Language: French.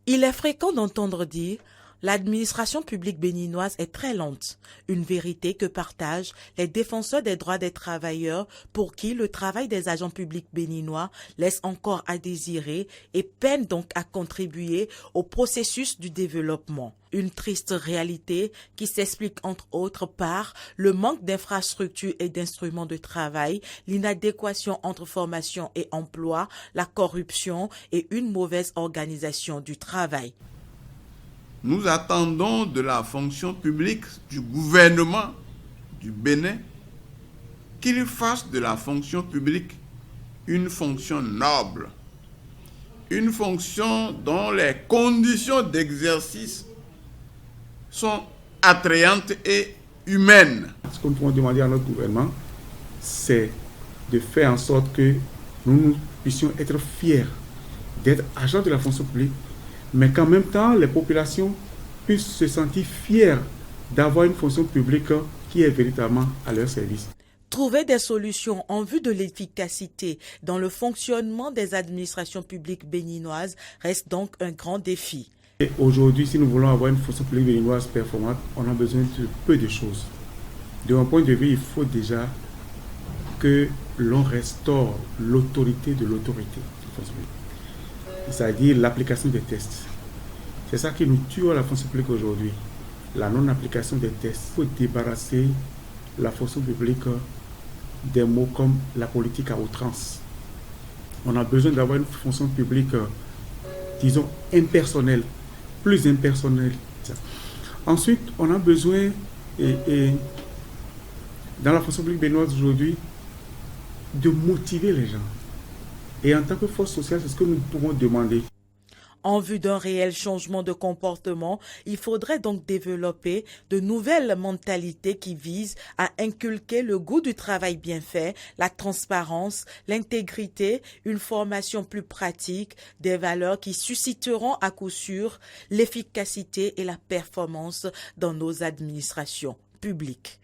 Il est fréquent d'entendre dire « l'administration publique béninoise est très lente », une vérité que partagent les défenseurs des droits des travailleurs pour qui le travail des agents publics béninois laisse encore à désirer et peine donc à contribuer au processus du développement. Une triste réalité qui s'explique entre autres par le manque d'infrastructures et d'instruments de travail, l'inadéquation entre formation et emploi, la corruption et une mauvaise organisation du travail. Nous attendons de la fonction publique, du gouvernement du Bénin, qu'il fasse de la fonction publique une fonction noble, une fonction dont les conditions d'exercice sont attrayantes et humaines. Ce que nous pouvons demander à notre gouvernement, c'est de faire en sorte que nous puissions être fiers d'être agents de la fonction publique, mais qu'en même temps, les populations puissent se sentir fiers d'avoir une fonction publique qui est véritablement à leur service. Trouver des solutions en vue de l'efficacité dans le fonctionnement des administrations publiques béninoises reste donc un grand défi. Et aujourd'hui, si nous voulons avoir une fonction publique béninoise performante, on a besoin de peu de choses. De mon point de vue, il faut déjà que l'on restaure l'autorité de l'autorité. C'est-à-dire l'application des tests. C'est ça qui nous tue à la fonction publique aujourd'hui. La non-application des tests. Il faut débarrasser la fonction publique des mots comme la politique à outrance. On a besoin d'avoir une fonction publique, disons, impersonnelle, plus impersonnelle. Ensuite, on a besoin, dans la fonction publique béninoise aujourd'hui, de motiver les gens. Et en tant que force sociale, c'est ce que nous pouvons demander. En vue d'un réel changement de comportement, il faudrait donc développer de nouvelles mentalités qui visent à inculquer le goût du travail bien fait, la transparence, l'intégrité, une formation plus pratique, des valeurs qui susciteront à coup sûr l'efficacité et la performance dans nos administrations publiques.